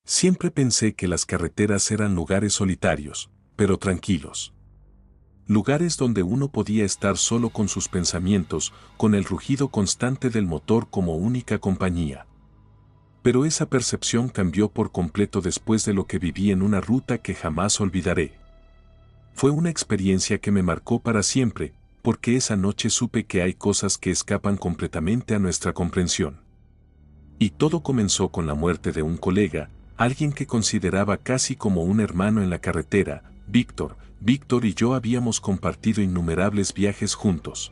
Siempre pensé que las carreteras eran lugares solitarios, pero tranquilos. Lugares donde uno podía estar solo con sus pensamientos, con el rugido constante del motor como única compañía. Pero esa percepción cambió por completo después de lo que viví en una ruta que jamás olvidaré. Fue una experiencia que me marcó para siempre, porque esa noche supe que hay cosas que escapan completamente a nuestra comprensión. Y todo comenzó con la muerte de un colega, alguien que consideraba casi como un hermano en la carretera, Víctor. Víctor y yo habíamos compartido innumerables viajes juntos.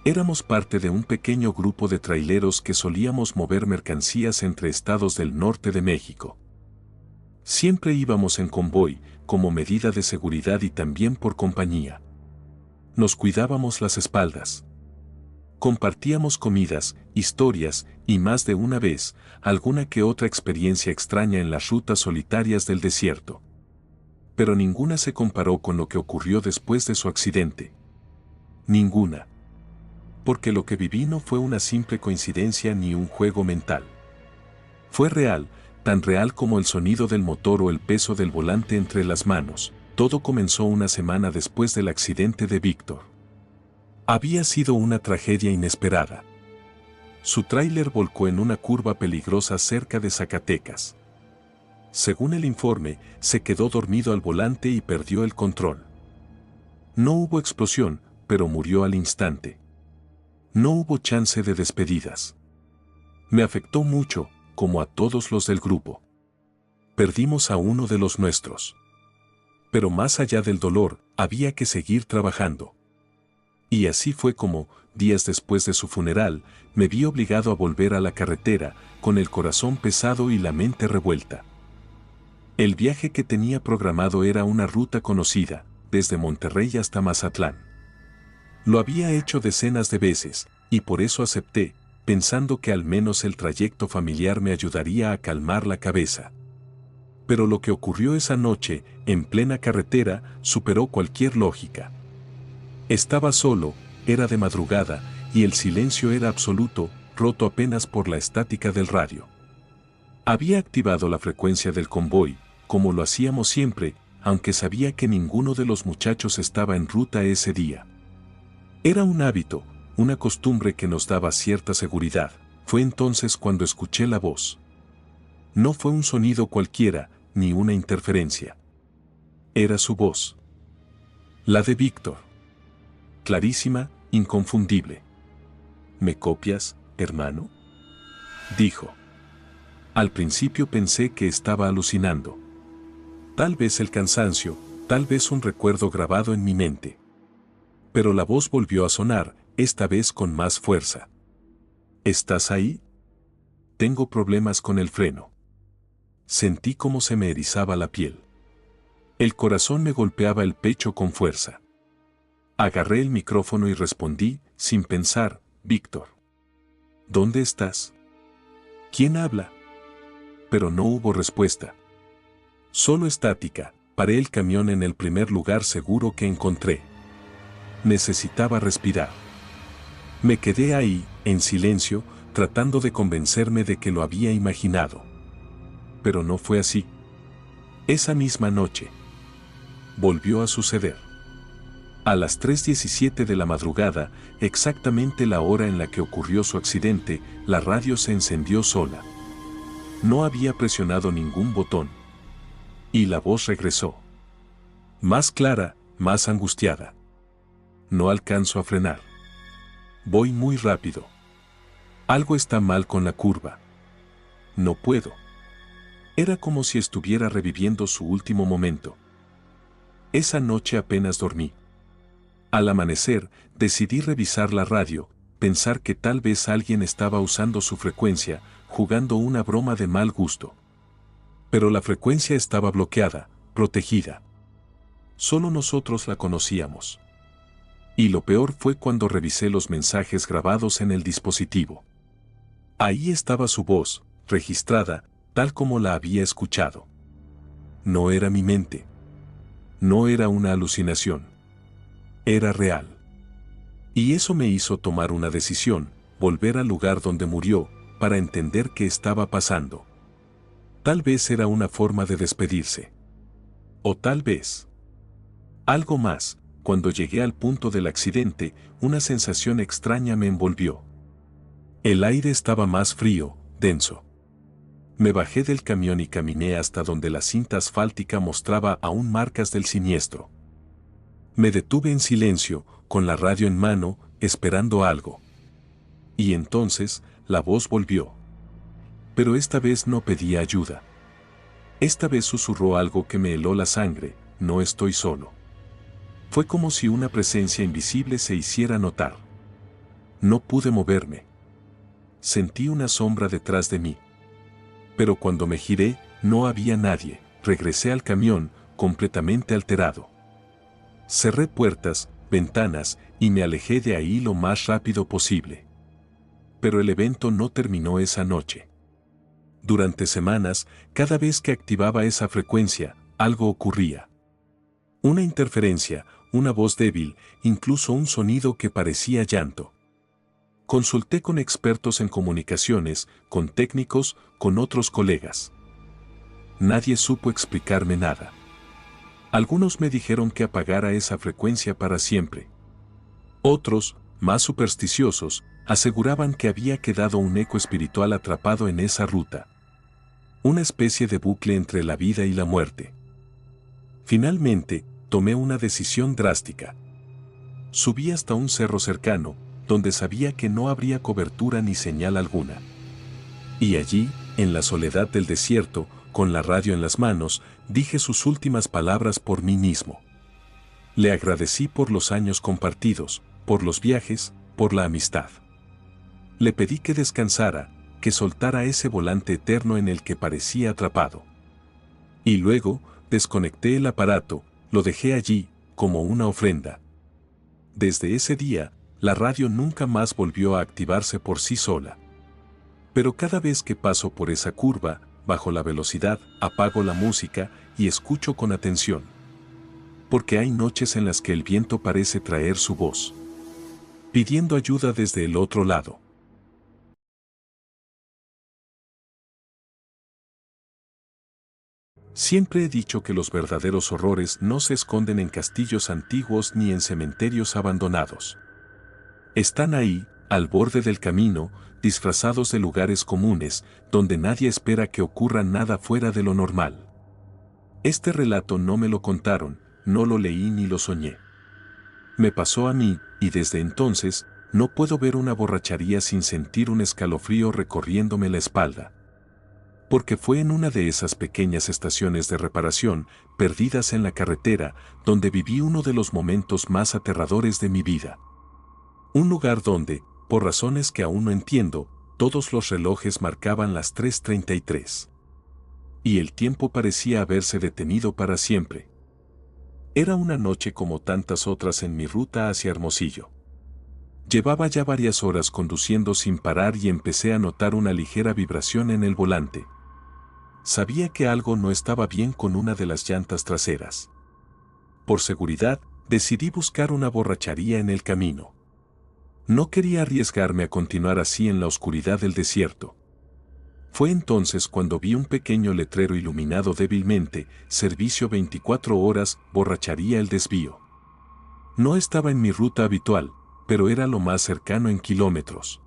Éramos parte de un pequeño grupo de traileros que solíamos mover mercancías entre estados del norte de México. Siempre íbamos en convoy, como medida de seguridad y también por compañía. Nos cuidábamos las espaldas. Compartíamos comidas, historias y más de una vez, alguna que otra experiencia extraña en las rutas solitarias del desierto. Pero ninguna se comparó con lo que ocurrió después de su accidente. Ninguna. Porque lo que viví no fue una simple coincidencia ni un juego mental. Fue real, tan real como el sonido del motor o el peso del volante entre las manos. Todo comenzó una semana después del accidente de Víctor. Había sido una tragedia inesperada. Su tráiler volcó en una curva peligrosa cerca de Zacatecas. Según el informe, se quedó dormido al volante y perdió el control. No hubo explosión, pero murió al instante. No hubo chance de despedidas. Me afectó mucho, como a todos los del grupo. Perdimos a uno de los nuestros. Pero más allá del dolor, había que seguir trabajando. Y así fue como, días después de su funeral, me vi obligado a volver a la carretera, con el corazón pesado y la mente revuelta. El viaje que tenía programado era una ruta conocida, desde Monterrey hasta Mazatlán. Lo había hecho decenas de veces, y por eso acepté, pensando que al menos el trayecto familiar me ayudaría a calmar la cabeza. Pero lo que ocurrió esa noche, en plena carretera, superó cualquier lógica. Estaba solo, era de madrugada, y el silencio era absoluto, roto apenas por la estática del radio. Había activado la frecuencia del convoy, como lo hacíamos siempre, aunque sabía que ninguno de los muchachos estaba en ruta ese día. Era un hábito, una costumbre que nos daba cierta seguridad. Fue entonces cuando escuché la voz. No fue un sonido cualquiera, ni una interferencia. Era su voz. La de Víctor. Clarísima, inconfundible. ¿Me copias, hermano?, dijo. Al principio pensé que estaba alucinando. Tal vez el cansancio, tal vez un recuerdo grabado en mi mente. Pero la voz volvió a sonar, esta vez con más fuerza. ¿Estás ahí? Tengo problemas con el freno. Sentí cómo se me erizaba la piel. El corazón me golpeaba el pecho con fuerza. Agarré el micrófono y respondí, sin pensar, Víctor. ¿Dónde estás? ¿Quién habla? Pero no hubo respuesta. Solo estática. Paré el camión en el primer lugar seguro que encontré. Necesitaba respirar. Me quedé ahí, en silencio, tratando de convencerme de que lo había imaginado. Pero no fue así. Esa misma noche. Volvió a suceder. A las 3:17 de la madrugada, exactamente la hora en la que ocurrió su accidente, la radio se encendió sola. No había presionado ningún botón. Y la voz regresó. Más clara, más angustiada. No alcanzo a frenar. Voy muy rápido. Algo está mal con la curva. No puedo. Era como si estuviera reviviendo su último momento. Esa noche apenas dormí. Al amanecer, decidí revisar la radio, pensar que tal vez alguien estaba usando su frecuencia, jugando una broma de mal gusto. Pero la frecuencia estaba bloqueada, protegida. Solo nosotros la conocíamos. Y lo peor fue cuando revisé los mensajes grabados en el dispositivo. Ahí estaba su voz, registrada, tal como la había escuchado. No era mi mente. No era una alucinación. Era real. Y eso me hizo tomar una decisión, volver al lugar donde murió, para entender qué estaba pasando. Tal vez era una forma de despedirse. O tal vez algo más. Cuando llegué al punto del accidente, una sensación extraña me envolvió. El aire estaba más frío, denso. Me bajé del camión y caminé hasta donde la cinta asfáltica mostraba aún marcas del siniestro. Me detuve en silencio, con la radio en mano, esperando algo. Y entonces, la voz volvió. Pero esta vez no pedía ayuda. Esta vez susurró algo que me heló la sangre: no estoy solo. Fue como si una presencia invisible se hiciera notar. No pude moverme. Sentí una sombra detrás de mí. Pero cuando me giré, no había nadie. Regresé al camión, completamente alterado. Cerré puertas, ventanas, y me alejé de ahí lo más rápido posible. Pero el evento no terminó esa noche. Durante semanas, cada vez que activaba esa frecuencia, algo ocurría. Una interferencia, una voz débil, incluso un sonido que parecía llanto. Consulté con expertos en comunicaciones, con técnicos, con otros colegas. Nadie supo explicarme nada. Algunos me dijeron que apagara esa frecuencia para siempre. Otros, más supersticiosos, aseguraban que había quedado un eco espiritual atrapado en esa ruta. Una especie de bucle entre la vida y la muerte. Finalmente, tomé una decisión drástica. Subí hasta un cerro cercano, donde sabía que no habría cobertura ni señal alguna. Y allí, en la soledad del desierto, con la radio en las manos, dije sus últimas palabras por mí mismo. Le agradecí por los años compartidos, por los viajes, por la amistad. Le pedí que descansara, que soltara ese volante eterno en el que parecía atrapado. Y luego, desconecté el aparato, lo dejé allí, como una ofrenda. Desde ese día, la radio nunca más volvió a activarse por sí sola. Pero cada vez que paso por esa curva, bajo la velocidad, apago la música y escucho con atención. Porque hay noches en las que el viento parece traer su voz, pidiendo ayuda desde el otro lado. Siempre he dicho que los verdaderos horrores no se esconden en castillos antiguos ni en cementerios abandonados. Están ahí, al borde del camino, disfrazados de lugares comunes, donde nadie espera que ocurra nada fuera de lo normal. Este relato no me lo contaron, no lo leí ni lo soñé. Me pasó a mí, y desde entonces, no puedo ver una borrachería sin sentir un escalofrío recorriéndome la espalda. Porque fue en una de esas pequeñas estaciones de reparación, perdidas en la carretera, donde viví uno de los momentos más aterradores de mi vida. Un lugar donde, por razones que aún no entiendo, todos los relojes marcaban las 3:33. Y el tiempo parecía haberse detenido para siempre. Era una noche como tantas otras en mi ruta hacia Hermosillo. Llevaba ya varias horas conduciendo sin parar y empecé a notar una ligera vibración en el volante. Sabía que algo no estaba bien con una de las llantas traseras. Por seguridad, decidí buscar una borrachería en el camino. No quería arriesgarme a continuar así en la oscuridad del desierto. Fue entonces cuando vi un pequeño letrero iluminado débilmente: servicio 24 horas, borrachería El Desvío. No estaba en mi ruta habitual, pero era lo más cercano en kilómetros.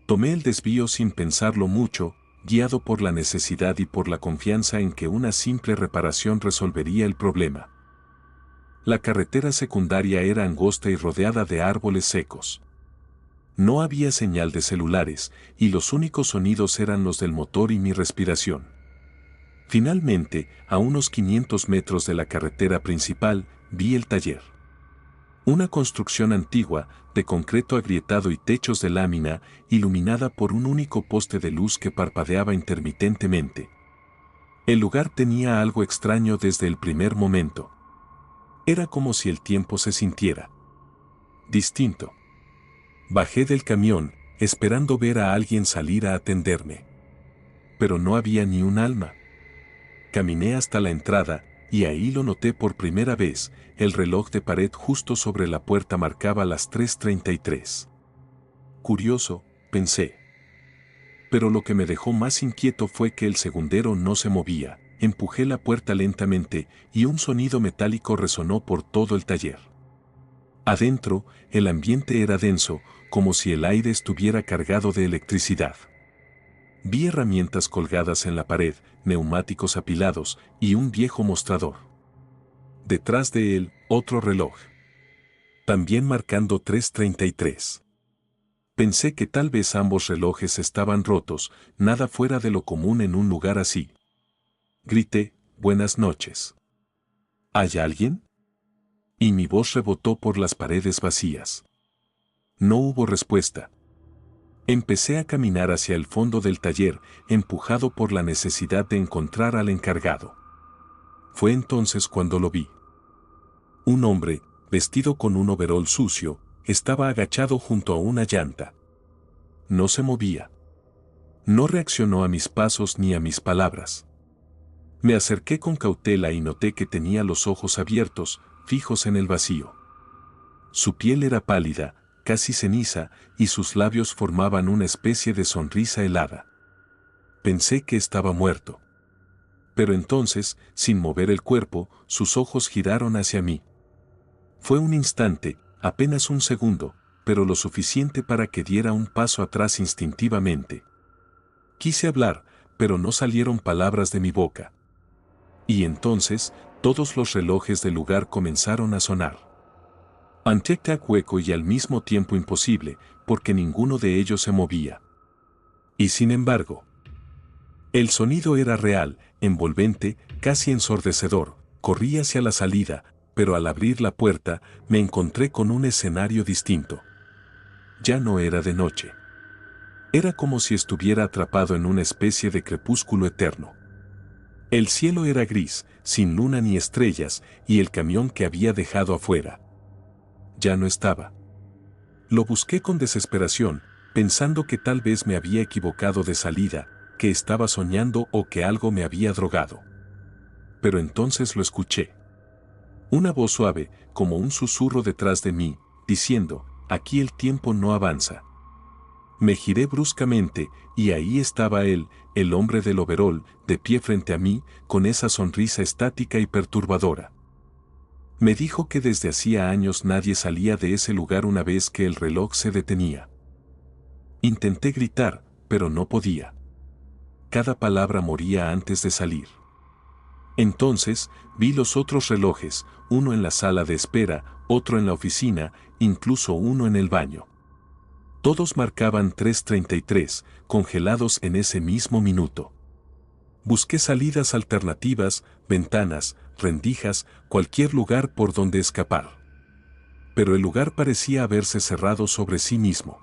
Tomé el desvío sin pensarlo mucho, guiado por la necesidad y por la confianza en que una simple reparación resolvería el problema. La carretera secundaria era angosta y rodeada de árboles secos. No había señal de celulares, y los únicos sonidos eran los del motor y mi respiración. Finalmente, a unos 500 metros de la carretera principal, vi el taller. Una construcción antigua, de concreto agrietado y techos de lámina, iluminada por un único poste de luz que parpadeaba intermitentemente. El lugar tenía algo extraño desde el primer momento. Era como si el tiempo se sintiera distinto. Bajé del camión, esperando ver a alguien salir a atenderme. Pero no había ni un alma. Caminé hasta la entrada, y ahí lo noté por primera vez: el reloj de pared justo sobre la puerta marcaba las 3:33. Curioso, pensé. Pero lo que me dejó más inquieto fue que el segundero no se movía. Empujé la puerta lentamente y un sonido metálico resonó por todo el taller. Adentro, el ambiente era denso, como si el aire estuviera cargado de electricidad. Vi herramientas colgadas en la pared, neumáticos apilados y un viejo mostrador. Detrás de él, otro reloj. También marcando 3:33. Pensé que tal vez ambos relojes estaban rotos, nada fuera de lo común en un lugar así. Grité, «Buenas noches». ¿Hay alguien? Y mi voz rebotó por las paredes vacías. No hubo respuesta. Empecé a caminar hacia el fondo del taller, empujado por la necesidad de encontrar al encargado. Fue entonces cuando lo vi. Un hombre, vestido con un overol sucio, estaba agachado junto a una llanta. No se movía. No reaccionó a mis pasos ni a mis palabras. Me acerqué con cautela y noté que tenía los ojos abiertos, fijos en el vacío. Su piel era pálida, casi ceniza, y sus labios formaban una especie de sonrisa helada. Pensé que estaba muerto. Pero entonces, sin mover el cuerpo, sus ojos giraron hacia mí. Fue un instante, apenas un segundo, pero lo suficiente para que diera un paso atrás instintivamente. Quise hablar, pero no salieron palabras de mi boca. Y entonces, todos los relojes del lugar comenzaron a sonar. Un tic-tac hueco y al mismo tiempo imposible, porque ninguno de ellos se movía. Y sin embargo, el sonido era real, envolvente, casi ensordecedor. Corrí hacia la salida, pero al abrir la puerta, me encontré con un escenario distinto. Ya no era de noche. Era como si estuviera atrapado en una especie de crepúsculo eterno. El cielo era gris, sin luna ni estrellas, y el camión que había dejado afuera ya no estaba. Lo busqué con desesperación, pensando que tal vez me había equivocado de salida, que estaba soñando o que algo me había drogado. Pero entonces lo escuché. Una voz suave, como un susurro detrás de mí, diciendo, «Aquí el tiempo no avanza». Me giré bruscamente, y ahí estaba él, el hombre del overol, de pie frente a mí, con esa sonrisa estática y perturbadora. Me dijo que desde hacía años nadie salía de ese lugar una vez que el reloj se detenía. Intenté gritar, pero no podía. Cada palabra moría antes de salir. Entonces, vi los otros relojes, uno en la sala de espera, otro en la oficina, incluso uno en el baño. Todos marcaban 3:33, congelados en ese mismo minuto. Busqué salidas alternativas, ventanas, rendijas, cualquier lugar por donde escapar. Pero el lugar parecía haberse cerrado sobre sí mismo.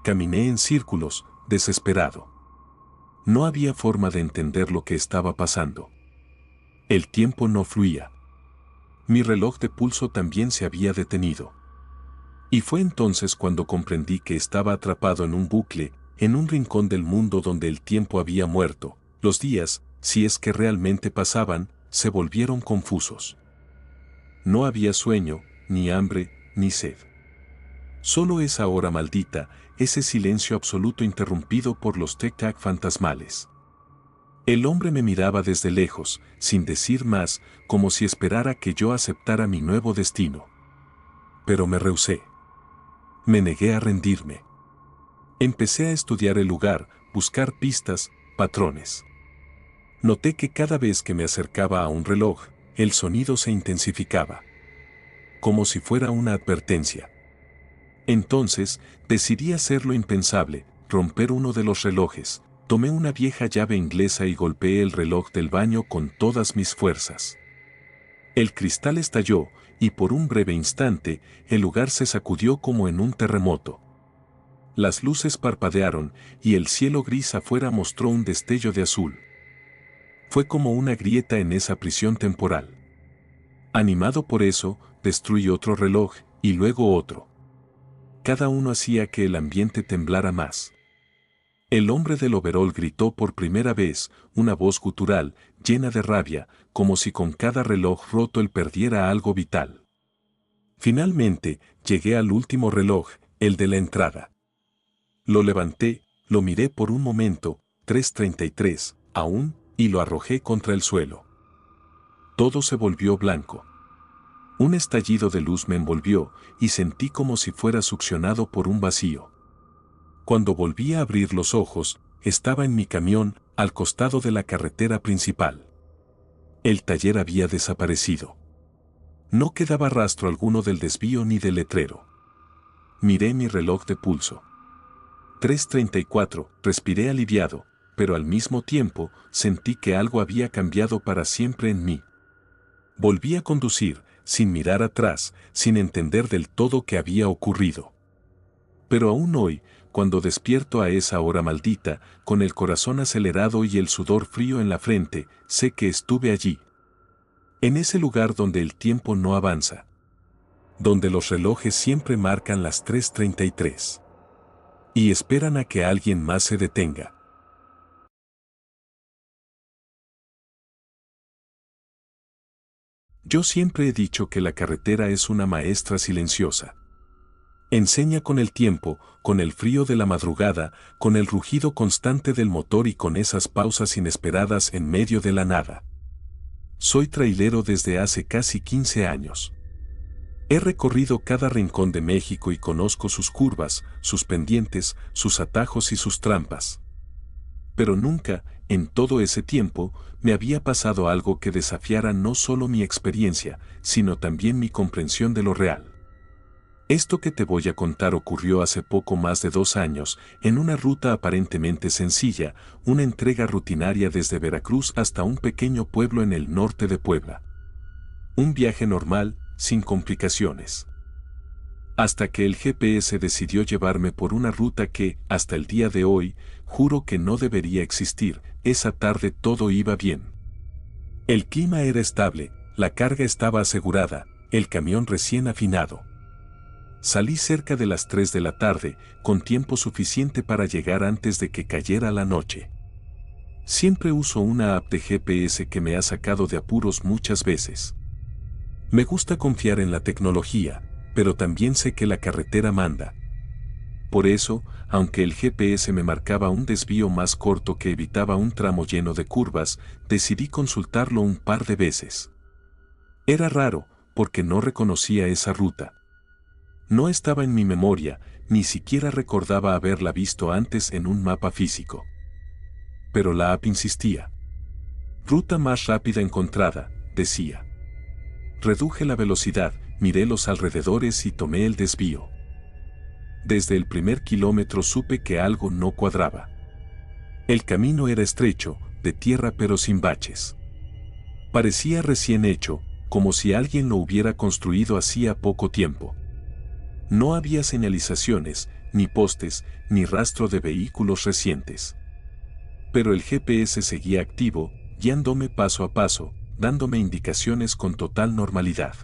Caminé en círculos, desesperado. No había forma de entender lo que estaba pasando. El tiempo no fluía. Mi reloj de pulso también se había detenido. Y fue entonces cuando comprendí que estaba atrapado en un bucle, en un rincón del mundo donde el tiempo había muerto. Los días, si es que realmente pasaban, se volvieron confusos. No había sueño, ni hambre, ni sed. Solo esa hora maldita, ese silencio absoluto interrumpido por los tic-tac fantasmales. El hombre me miraba desde lejos, sin decir más, como si esperara que yo aceptara mi nuevo destino. Pero me rehusé. Me negué a rendirme. Empecé a estudiar el lugar, buscar pistas, patrones. Noté que cada vez que me acercaba a un reloj, el sonido se intensificaba. Como si fuera una advertencia. Entonces, decidí hacer lo impensable, romper uno de los relojes. Tomé una vieja llave inglesa y golpeé el reloj del baño con todas mis fuerzas. El cristal estalló, y por un breve instante, el lugar se sacudió como en un terremoto. Las luces parpadearon, y el cielo gris afuera mostró un destello de azul. Fue como una grieta en esa prisión temporal. Animado por eso, destruí otro reloj, y luego otro. Cada uno hacía que el ambiente temblara más. El hombre del overol gritó por primera vez, una voz gutural, llena de rabia, como si con cada reloj roto él perdiera algo vital. Finalmente, llegué al último reloj, el de la entrada. Lo levanté, Lo miré por un momento, 3:33, aún, y lo arrojé contra el suelo. Todo se volvió blanco. Un estallido de luz me envolvió y sentí como si fuera succionado por un vacío. Cuando volví a abrir los ojos, estaba en mi camión, al costado de la carretera principal. El taller había desaparecido. No quedaba rastro alguno del desvío ni del letrero. Miré mi reloj de pulso. 3:34, respiré aliviado, pero al mismo tiempo sentí que algo había cambiado para siempre en mí. Volví a conducir, sin mirar atrás, sin entender del todo qué había ocurrido. Pero aún hoy, cuando despierto a esa hora maldita, con el corazón acelerado y el sudor frío en la frente, sé que estuve allí. En ese lugar donde el tiempo no avanza. Donde los relojes siempre marcan las 3:33. Y esperan a que alguien más se detenga. Yo siempre he dicho que la carretera es una maestra silenciosa. Enseña con el tiempo, con el frío de la madrugada, con el rugido constante del motor y con esas pausas inesperadas en medio de la nada. Soy trailero desde hace casi 15 años. He recorrido cada rincón de México y conozco sus curvas, sus pendientes, sus atajos y sus trampas. Pero nunca, en todo ese tiempo, me había pasado algo que desafiara no solo mi experiencia, sino también mi comprensión de lo real. Esto que te voy a contar ocurrió hace poco más de 2 años, en una ruta aparentemente sencilla, una entrega rutinaria desde Veracruz hasta un pequeño pueblo en el norte de Puebla. Un viaje normal, sin complicaciones. Hasta que el GPS decidió llevarme por una ruta que, hasta el día de hoy, juro que no debería existir. Esa tarde todo iba bien. El clima era estable, la carga estaba asegurada, el camión recién afinado. Salí cerca de las 3 de la tarde, con tiempo suficiente para llegar antes de que cayera la noche. Siempre uso una app de GPS que me ha sacado de apuros muchas veces. Me gusta confiar en la tecnología, pero también sé que la carretera manda. Por eso, aunque el GPS me marcaba un desvío más corto que evitaba un tramo lleno de curvas, decidí consultarlo un par de veces. Era raro, porque no reconocía esa ruta. No estaba en mi memoria, ni siquiera recordaba haberla visto antes en un mapa físico. Pero la app insistía. Ruta más rápida encontrada, decía. Reduje la velocidad, miré los alrededores y tomé el desvío. Desde el primer kilómetro supe que algo no cuadraba. El camino era estrecho, de tierra pero sin baches. Parecía recién hecho, como si alguien lo hubiera construido hacía poco tiempo. No había señalizaciones, ni postes, ni rastro de vehículos recientes. Pero el GPS seguía activo, guiándome paso a paso, dándome indicaciones con total normalidad.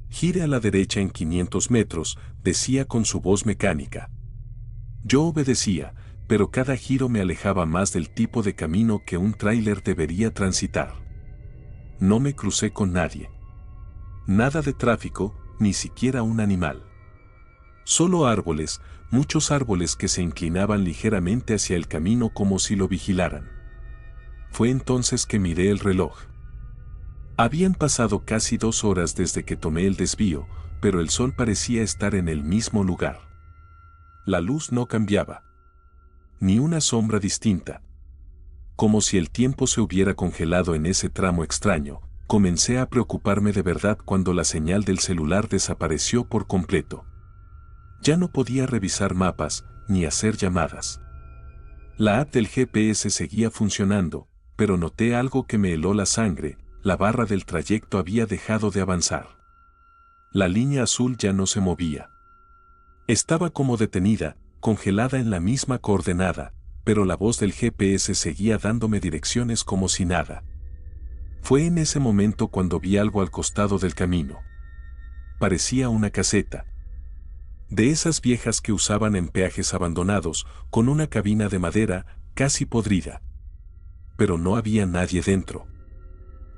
Gire a la derecha en 500 metros, decía con su voz mecánica. Yo obedecía, pero cada giro me alejaba más del tipo de camino que un tráiler debería transitar. No me crucé con nadie. Nada de tráfico, ni siquiera un animal. Solo árboles, muchos árboles que se inclinaban ligeramente hacia el camino como si lo vigilaran. Fue entonces que miré el reloj. Habían pasado casi 2 horas desde que tomé el desvío, pero el sol parecía estar en el mismo lugar. La luz no cambiaba. Ni una sombra distinta. Como si el tiempo se hubiera congelado en ese tramo extraño, comencé a preocuparme de verdad cuando la señal del celular desapareció por completo. Ya no podía revisar mapas, ni hacer llamadas. La app del GPS seguía funcionando, pero noté algo que me heló la sangre. La barra del trayecto había dejado de avanzar. La línea azul ya no se movía. Estaba como detenida, congelada en la misma coordenada, pero la voz del GPS seguía dándome direcciones como si nada. Fue en ese momento cuando vi algo al costado del camino. Parecía una caseta. De esas viejas que usaban en peajes abandonados, con una cabina de madera, casi podrida. Pero no había nadie dentro.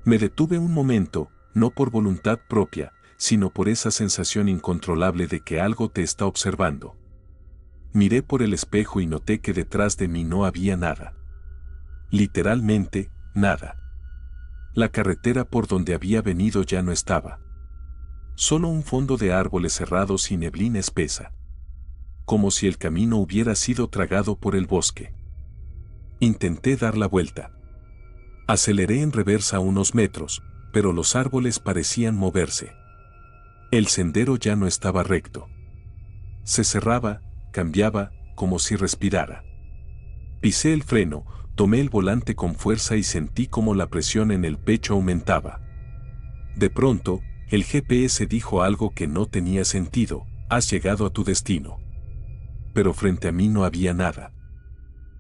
Me detuve un momento, no por voluntad propia, sino por esa sensación incontrolable de que algo te está observando. Miré por el espejo y noté que detrás de mí no había nada. Literalmente, nada. La carretera por donde había venido ya no estaba. Solo un fondo de árboles cerrados y neblina espesa. Como si el camino hubiera sido tragado por el bosque. Intenté dar la vuelta. Aceleré en reversa unos metros, pero los árboles parecían moverse. El sendero ya no estaba recto. Se cerraba, cambiaba, como si respirara. Pisé el freno, tomé el volante con fuerza y sentí como la presión en el pecho aumentaba. De pronto, el GPS dijo algo que no tenía sentido: has llegado a tu destino. Pero frente a mí no había nada.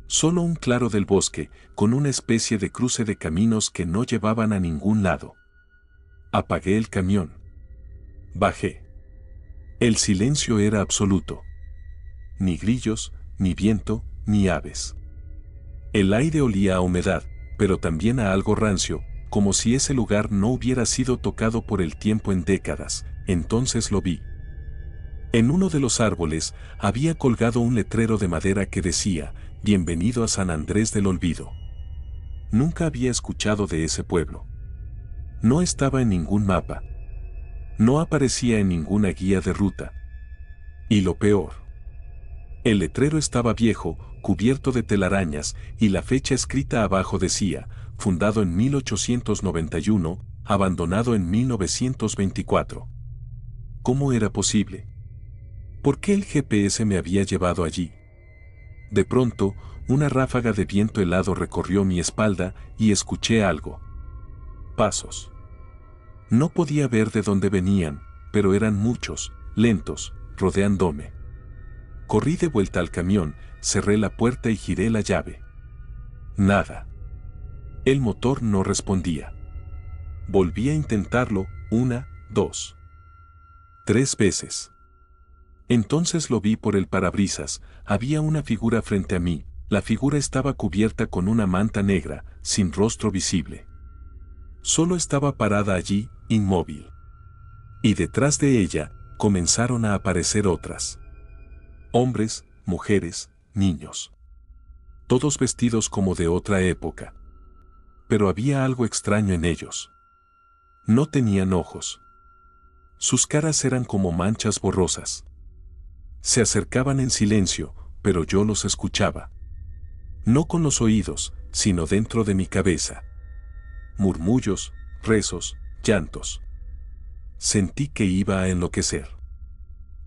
Solo un claro del bosque, con una especie de cruce de caminos que no llevaban a ningún lado. Apagué el camión. Bajé. El silencio era absoluto. Ni grillos, ni viento, ni aves. El aire olía a humedad, pero también a algo rancio, como si ese lugar no hubiera sido tocado por el tiempo en décadas. Entonces lo vi. En uno de los árboles había colgado un letrero de madera que decía: Bienvenido a San Andrés del Olvido. Nunca había escuchado de ese pueblo. No estaba en ningún mapa. No aparecía en ninguna guía de ruta. Y lo peor: el letrero estaba viejo, cubierto de telarañas, y la fecha escrita abajo decía: fundado en 1891, abandonado en 1924. ¿Cómo era posible? ¿Por qué el GPS me había llevado allí? De pronto, una ráfaga de viento helado recorrió mi espalda y escuché algo. Pasos. No podía ver de dónde venían, pero eran muchos, lentos, rodeándome. Corrí de vuelta al camión, cerré la puerta y giré la llave. Nada. El motor no respondía. Volví a intentarlo, 1, 2, 3 veces. Entonces lo vi por el parabrisas. Había una figura frente a mí. La figura estaba cubierta con una manta negra, sin rostro visible. Solo estaba parada allí, inmóvil. Y detrás de ella, comenzaron a aparecer otras. Hombres, mujeres, niños. Todos vestidos como de otra época. Pero había algo extraño en ellos. No tenían ojos. Sus caras eran como manchas borrosas. Se acercaban en silencio, pero yo los escuchaba. No con los oídos, sino dentro de mi cabeza. Murmullos, rezos, llantos. Sentí que iba a enloquecer.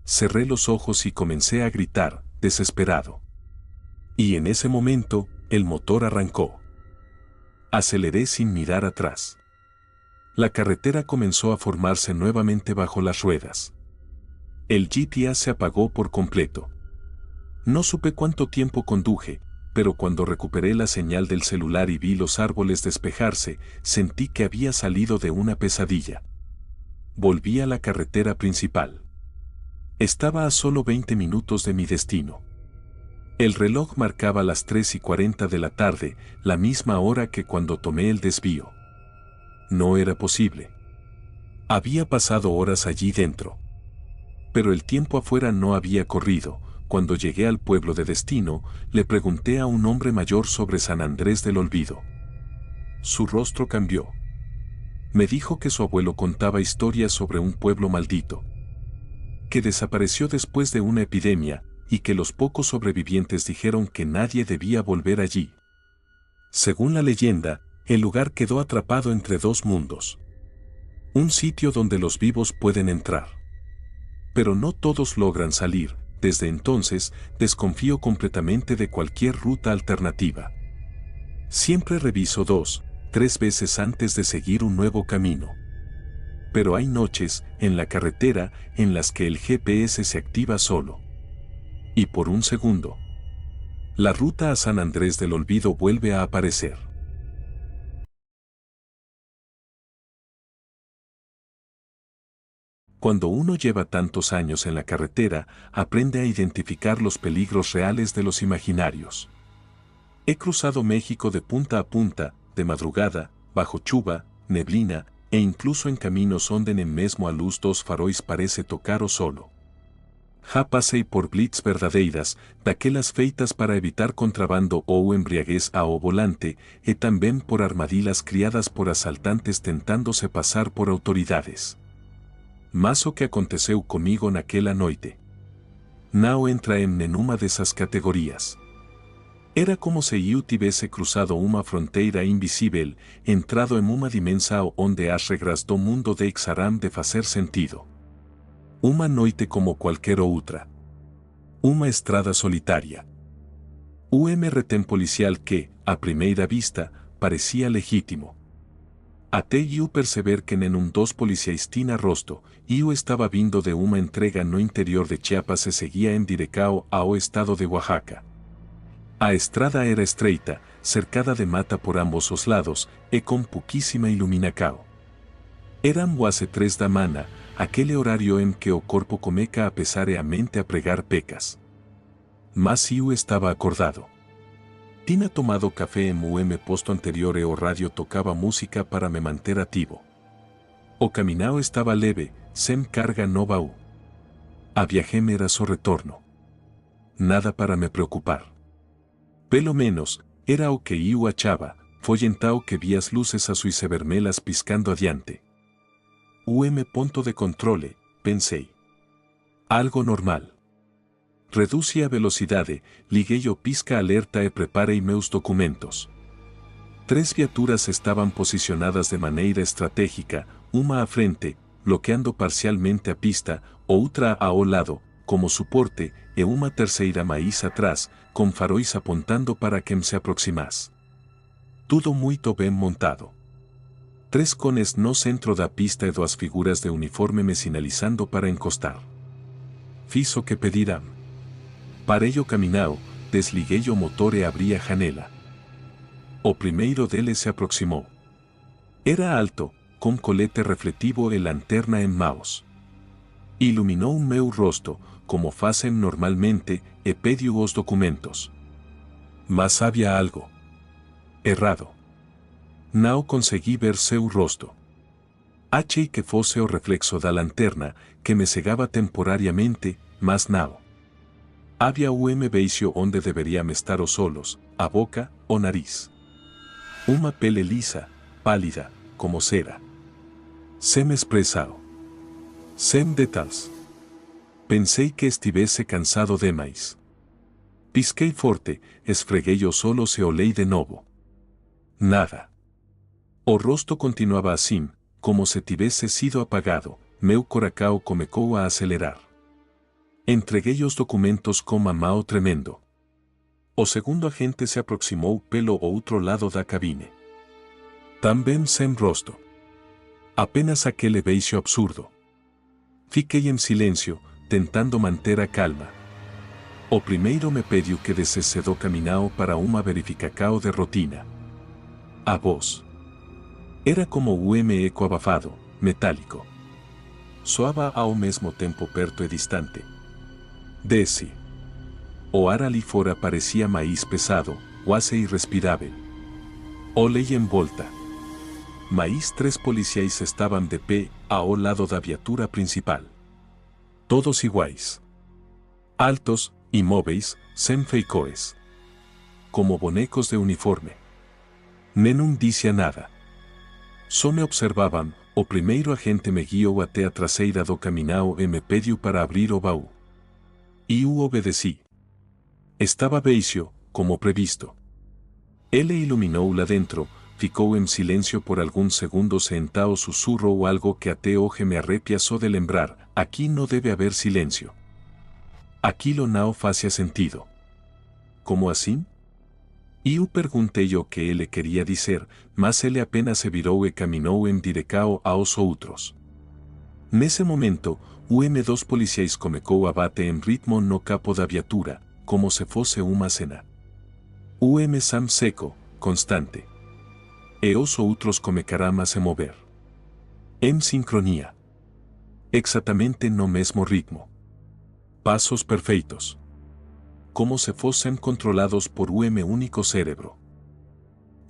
Cerré los ojos y comencé a gritar, desesperado. Y en ese momento, el motor arrancó. Aceleré sin mirar atrás. La carretera comenzó a formarse nuevamente bajo las ruedas. El GPS se apagó por completo. No supe cuánto tiempo conduje, pero cuando recuperé la señal del celular y vi los árboles despejarse, sentí que había salido de una pesadilla. Volví a la carretera principal. Estaba a solo 20 minutos de mi destino. El reloj marcaba las 3:40 de la tarde, la misma hora que cuando tomé el desvío. No era posible. Había pasado horas allí dentro. Pero el tiempo afuera no había corrido. Cuando llegué al pueblo de destino, le pregunté a un hombre mayor sobre San Andrés del Olvido. Su rostro cambió. Me dijo que su abuelo contaba historias sobre un pueblo maldito, que desapareció después de una epidemia, y que los pocos sobrevivientes dijeron que nadie debía volver allí. Según la leyenda, el lugar quedó atrapado entre dos mundos. Un sitio donde los vivos pueden entrar. Pero no todos logran salir. Desde entonces, desconfío completamente de cualquier ruta alternativa. Siempre reviso 2, 3 veces antes de seguir un nuevo camino. Pero hay noches, en la carretera, en las que el GPS se activa solo. Y por un segundo, la ruta a San Andrés del Olvido vuelve a aparecer. Cuando uno lleva tantos años en la carretera, aprende a identificar los peligros reales de los imaginarios. He cruzado México de punta a punta, de madrugada, bajo chuva, neblina, e incluso en caminos onde nem mesmo a luz dos faróis parece tocar o solo. Já passei por blitz verdadeiras, daquelas feitas para evitar contrabando ou embriaguez ao volante, e também por armadilhas criadas por asaltantes tentándose passar por autoridades. Mas o que aconteceu comigo naquela noite não entra em nenhuma dessas categorias. Era como se eu tivesse cruzado uma fronteira invisível, entrado em uma dimensão onde as regras do mundo deixarão de fazer sentido. Uma noite como qualquer outra. Uma estrada solitária. Um retém policial que, à primeira vista, parecia legítimo. Até eu perceber que nenhum dos policiais tinha rosto, eu estava vindo de uma entrega no interior de Chiapas e seguia em direção ao estado de Oaxaca. A estrada era estreita, cercada de mata por ambos os lados, e com pouquíssima iluminação. Eram quase 3 da manhã, aquele horário em que o corpo começa a pesar e a mente a pregar pecas. Mas eu estava acordado. Tinha tomado café em um posto anterior e o rádio tocava música para me manter ativo. O caminho estava leve, sem carga no baú. A viagem era seu retorno. Nada para me preocupar. Pelo menos, era o que eu achava, foi então que vi as luzes azuis e vermelhas piscando adiante. Ponto de controle, pensei. Algo normal. Reduzi a velocidade, liguei o pisca alerta e preparei meus documentos. 3 viaturas estavam posicionadas de maneira estratégica, uma à frente, bloqueando parcialmente a pista, outra ao lado, como suporte, e uma terceira mais atrás, com faróis apontando para quem se aproximasse. Tudo muito bem montado. 3 cones no centro da pista e 2 figuras de uniforme me sinalizando para encostar. Fiz o que pediram. Parei o caminho, desliguei o motor e abri a janela. O primeiro deles se aproximou. Era alto, com colete refletivo e lanterna em mãos. Iluminou meu rosto, como fazem normalmente, e pediu os documentos. Mas havia algo errado. Não consegui ver seu rosto. Achei que fosse o reflexo da lanterna, que me cegava temporariamente, mas não. Havia beijo onde deveriam estar os olhos, a boca, o nariz. Uma pele lisa, pálida, como cera. Sem expressão. Sem detalhes. Pensei que estivesse cansado demais. Pisquei forte, esfreguei os olhos e olhei de novo. Nada. O rosto continuava assim, como se tivesse sido apagado, meu coração começou a acelerar. Entreguei os documentos com a mão tremendo. O segundo agente se aproximou pelo outro lado da cabine. Também sem rosto. Apenas aquele beijo absurdo. Fiquei em silêncio, tentando manter a calma. O primeiro me pediu que descesse do caminho para uma verificação de rotina. A voz era como eco abafado, metálico. Soava ao mesmo tempo perto e distante. Desce. O ar ali fora parecia mais pesado, quase irrespirável. Olhei em volta. Mais 3 policiais estavam de pé, ao lado da viatura principal. Todos iguais. Altos, imóveis, sem feicoes. Como bonecos de uniforme. Nenhum dizia nada. Só me observavam. O primeiro agente me guiou até a traseira do caminho e me pediu para abrir o baú. Eu obedeci. Estava beijo, como previsto. Ele iluminou lá dentro, ficou em silêncio por alguns segundos e então sussurrou algo que até hoje me arrepia só de lembrar: aqui não deve haver silêncio. Aquilo não fazia sentido. Como assim? Eu perguntei o que ele queria dizer, mas ele apenas se virou e caminhou em direção aos outros. Nesse momento, dos policiais começou a bater em ritmo no capo da viatura, como se fosse uma cena. Sam seco, constante. E os outros começaram a se mover. Em sincronia. Exatamente no mesmo ritmo. Passos perfeitos. Como se fossem controlados por único cérebro.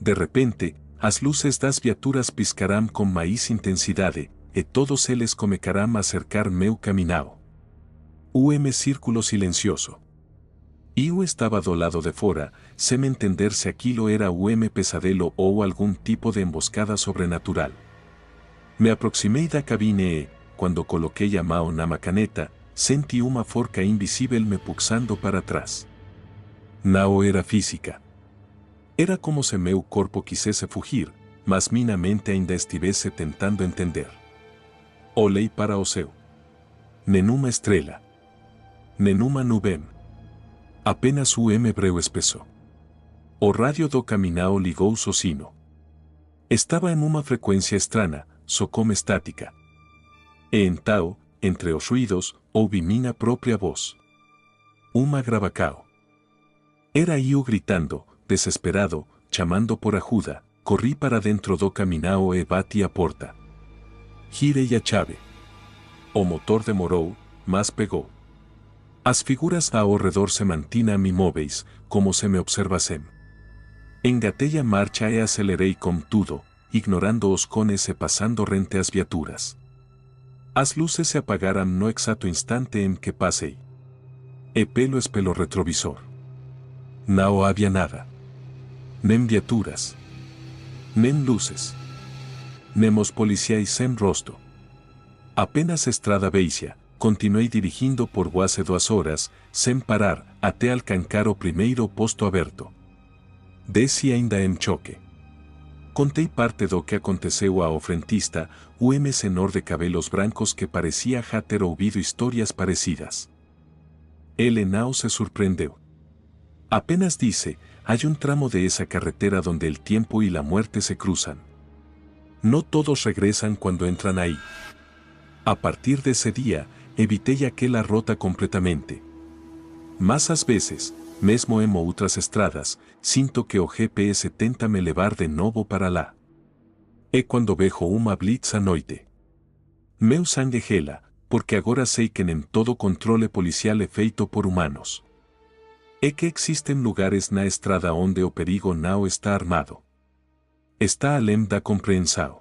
De repente, as luzes das viaturas piscarão com mais intensidade, e todos eles começarão a cercar meu caminho. círculo silencioso. Iu estaba do lado de fora, sem entender se aquilo era pesadelo ou algum tipo de emboscada sobrenatural. Me aproximei da cabine e, quando coloquei a mão na macaneta, senti uma forca invisível me puxando para trás. Não era física. Era como se meu corpo quisesse fugir, mas minha mente ainda estivesse tentando entender. Olhei para o céu. Nenhuma estrela. Nenhuma nuvem. Apenas breu espesso. O rádio do caminhão ligou sozinho. Estava em uma frequência estranha, só como estática. E então, entre os ruídos, ouvi minha própria voz. Uma gravacao. Era eu gritando, desesperado, chamando por ajuda. Corri para dentro do caminhão e bati a porta. Girei a chave. O motor demorou, mas pegou. As figuras ao redor se mantinham imóveis, como se me observassem. Engatei a marcha e acelerei com tudo, ignorando os cones e passando rente às viaturas. As luzes se apagaram no exato instante em que passei. E pelo retrovisor. Não havia nada. Nem viaturas. Nem luzes. Nem os policiais sem rosto. Apenas estrada beixa. Continuei dirigindo por quase 2 horas, sem parar, até alcançar o primeiro posto aberto. Desci ainda em choque. Contei parte do que aconteceu ao frentista, senhor de cabelos brancos que parecia já ter ouvido histórias parecidas. Ele não se surpreendeu. Apenas disse, hay un tramo de esa carretera donde el tiempo y la muerte se cruzan. No todos regresan cuando entran ahí. A partir de ese día, evitei aquela rota completamente. Mas às vezes, mesmo em outras estradas, sinto que o GPS tenta me levar de novo para lá. E quando vejo uma blitz à noite. Meu sangue gela, porque agora sei que nem todo controle policial é feito por humanos. E que existen lugares na estrada onde o perigo não está armado. Está além da compreensão.